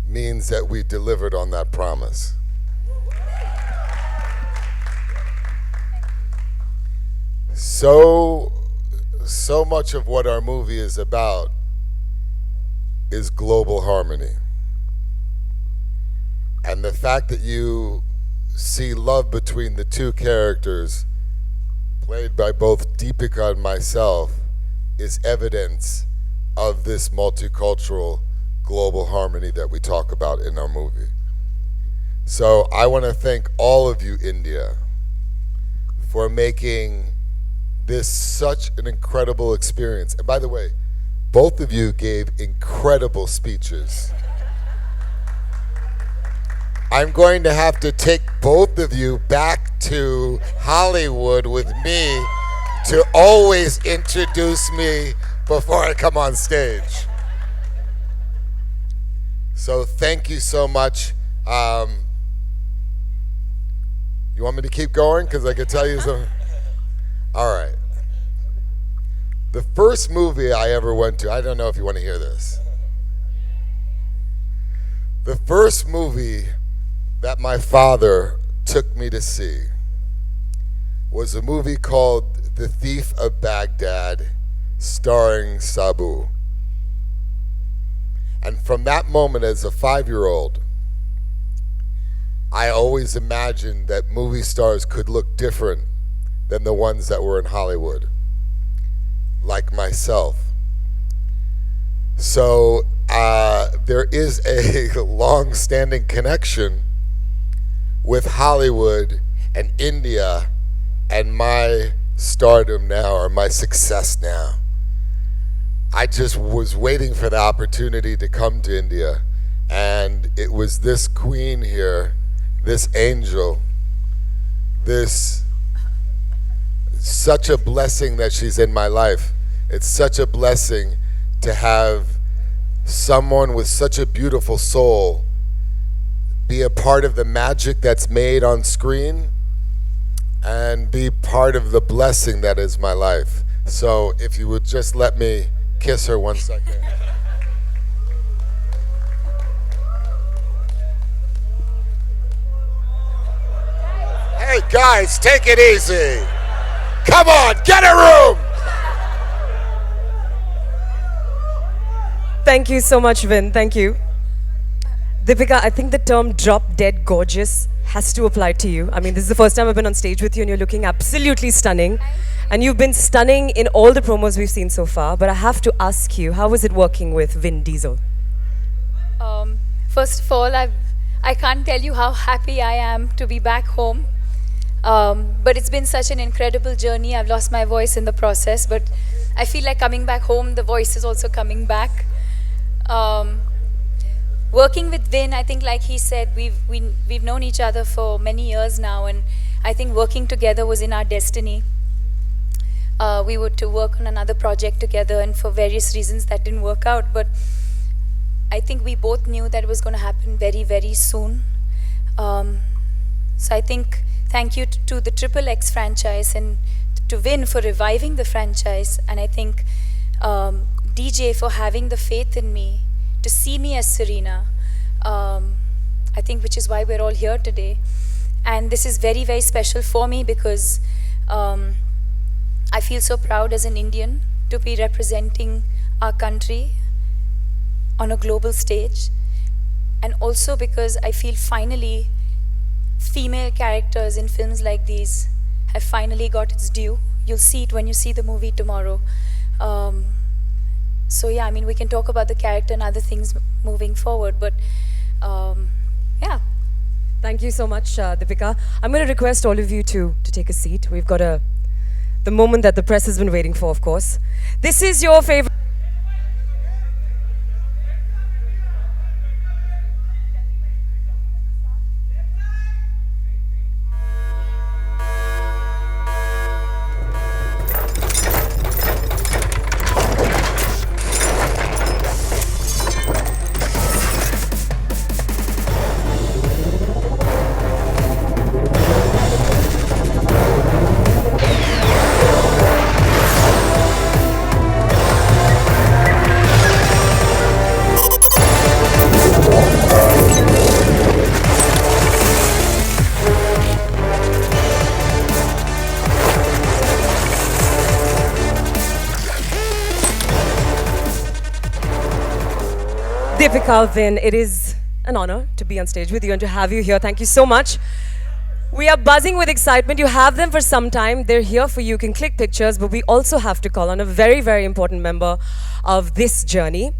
means that we delivered on that promise. So much of what our movie is about is global harmony. And the fact that you see love between the two characters, played by both Deepika and myself, is evidence of this multicultural global harmony that we talk about in our movie. So I want to thank all of you, India, for making this such an incredible experience. And by the way, both of you gave incredible speeches. I'm going to have to take both of you back to Hollywood with me to always introduce me before I come on stage. So thank you so much. You want me to keep going? Because I could tell you some. All right. The first movie I ever went to, I don't know if you want to hear this. The first movie that my father took me to see was a movie called The Thief of Baghdad, starring Sabu. And from that moment, as a 5-year-old, I always imagined that movie stars could look different than the ones that were in Hollywood, like myself. So there is a long-standing connection with Hollywood and India and my stardom now, or my success now. I just was waiting for the opportunity to come to India, and it was this queen here, this angel, this, such a blessing that she's in my life. It's such a blessing to have someone with such a beautiful soul be a part of the magic that's made on screen and be part of the blessing that is my life. So if you would just let me kiss her 1 second. Hey guys, take it easy. Come on, get a room. Thank you so much, Vin. Thank you. Deepika, I think the term drop dead gorgeous has to apply to you. I mean, this is the first time I've been on stage with you and you're looking absolutely stunning. And you've been stunning in all the promos we've seen so far. But I have to ask you, how was it working with Vin Diesel? First of all, I can't tell you how happy I am to be back home. But it's been such an incredible journey. I've lost my voice in the process, but I feel like coming back home, the voice is also coming back. Working with Vin, I think like he said, we've known each other for many years now, and I think working together was in our destiny. We were to work on another project together, and for various reasons that didn't work out, but I think we both knew that it was going to happen very, very soon. So I think thank you to the XXX franchise and to Vin for reviving the franchise, and I think DJ for having the faith in me to see me as Serena, I think, which is why we're all here today. And this is very, very special for me because I feel so proud as an Indian to be representing our country on a global stage, and also because I feel finally female characters in films like these have finally got its due. You'll see it when you see the movie tomorrow. So yeah, I mean, we can talk about the character and other things moving forward, but yeah. Thank you so much, Deepika. I'm going to request all of you to take a seat. We've got the moment that the press has been waiting for, of course. This is your favorite. Deepika, then it is an honor to be on stage with you and to have you here. Thank you so much. We are buzzing with excitement. You have them for some time. They're here for you. You can click pictures, but we also have to call on a very, very important member of this journey.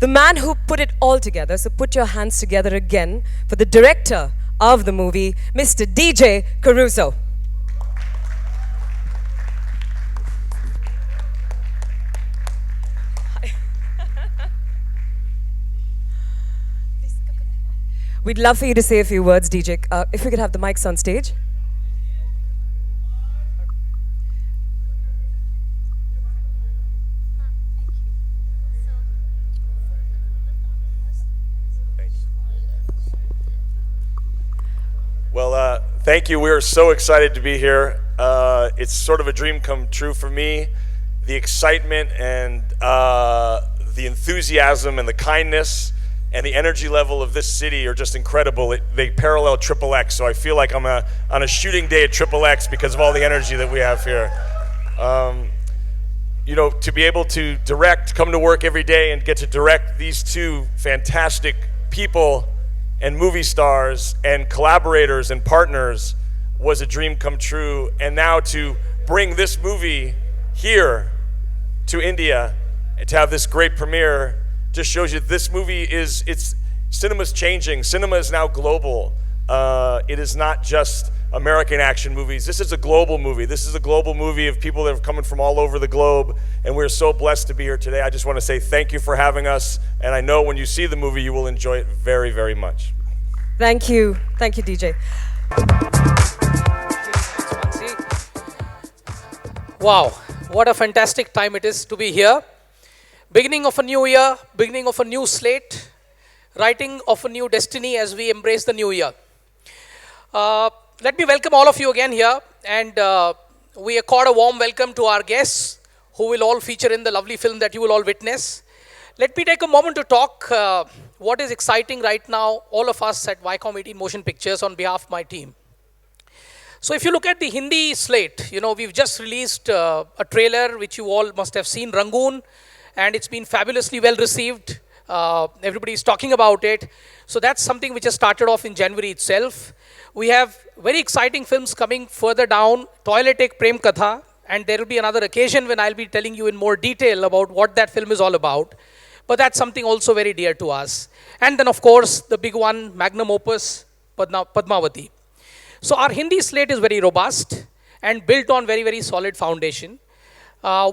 The man who put it all together. So put your hands together again for the director of the movie, Mr. DJ Caruso. We'd love for you to say a few words, DJ. If we could have the mics on stage. Well, thank you. We are so excited to be here. It's sort of a dream come true for me. The excitement and the enthusiasm and the kindness and the energy level of this city are just incredible. They parallel XXX, so I feel like I'm on a shooting day at XXX because of all the energy that we have here. You know, to be able to come to work every day and get to direct these two fantastic people and movie stars and collaborators and partners was a dream come true. And now to bring this movie here to India and to have this great premiere just shows you this movie cinema's changing. Cinema is now global. It is not just American action movies. This is a global movie. This is a global movie of people that are coming from all over the globe, and we're so blessed to be here today. I just want to say thank you for having us, and I know when you see the movie, you will enjoy it very, very much. Thank you. Thank you, DJ. Wow, what a fantastic time it is to be here. Beginning of a new year, beginning of a new slate, writing of a new destiny as we embrace the new year. Let me welcome all of you again here, and we accord a warm welcome to our guests who will all feature in the lovely film that you will all witness. Let me take a moment to talk what is exciting right now, all of us at Viacom 18 Motion Pictures on behalf of my team. So if you look at the Hindi slate, you know, we've just released a trailer which you all must have seen, Rangoon, and it's been fabulously well received. Everybody is talking about it. So that's something which has started off in January itself. We have very exciting films coming further down, Toilet Ek Prem Katha, and there will be another occasion when I'll be telling you in more detail about what that film is all about. But that's something also very dear to us. And then of course, the big one, magnum opus, Padmavati. So our Hindi slate is very robust and built on very, very solid foundation.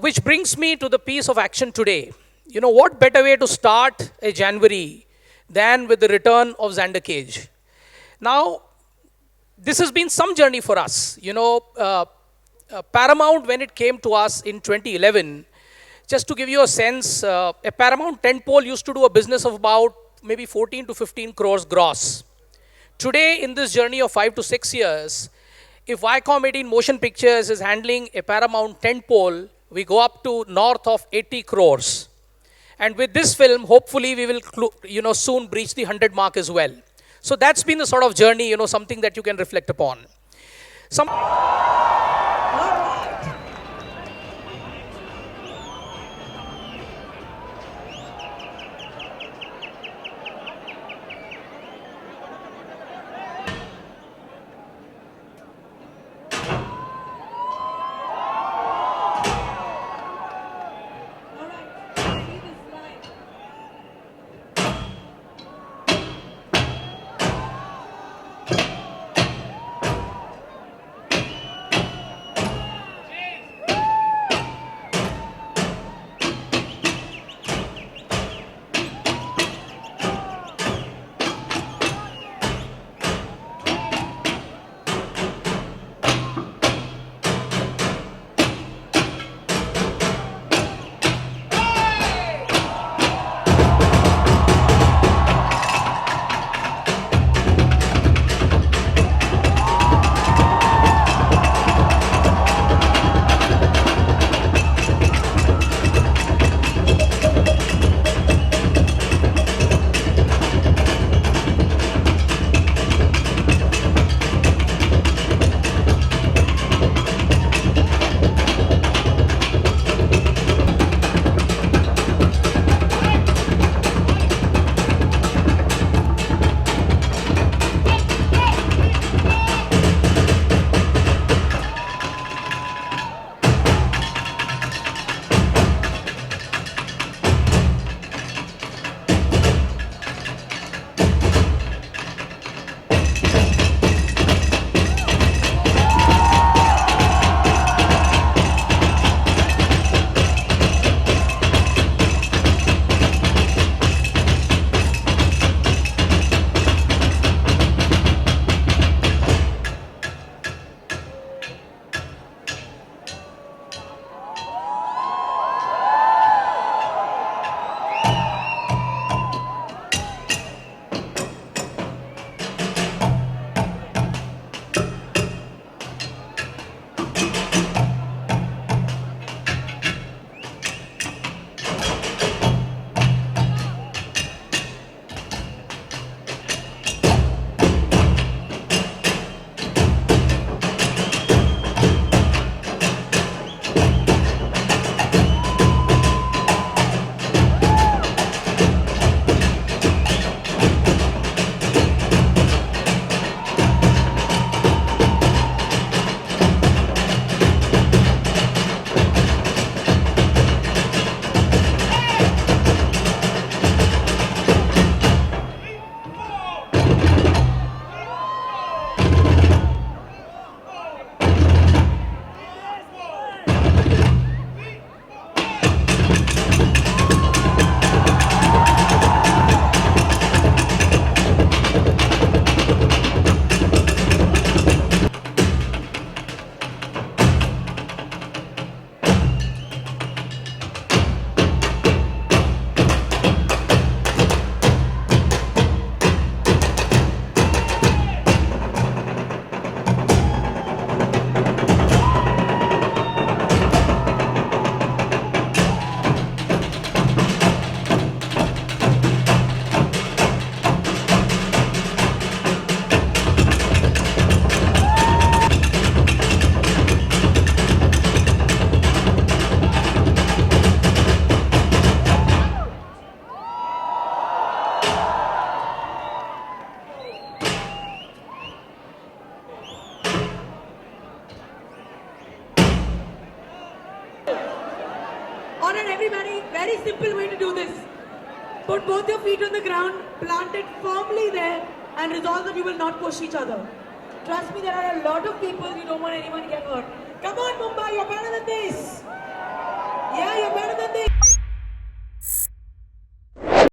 Which brings me to the piece of action today. You know, what better way to start a January than with the return of Xander Cage. Now, this has been some journey for us. You know, Paramount, when it came to us in 2011, just to give you a sense, a Paramount tentpole used to do a business of about maybe 14 to 15 crores gross. Today, in this journey of 5 to 6 years, if Viacom 18 Motion Pictures is handling a Paramount tentpole, we go up to north of 80 crores. And with this film, hopefully we will soon breach the 100 mark as well. So that's been the sort of journey, you know, something that you can reflect upon. One and everybody, very simple way to do this. Put both your feet on the ground, plant it firmly there, and resolve that you will not push each other. Trust me, there are a lot of people, you don't want anyone to get hurt. Come on, Mumbai, you're better than this.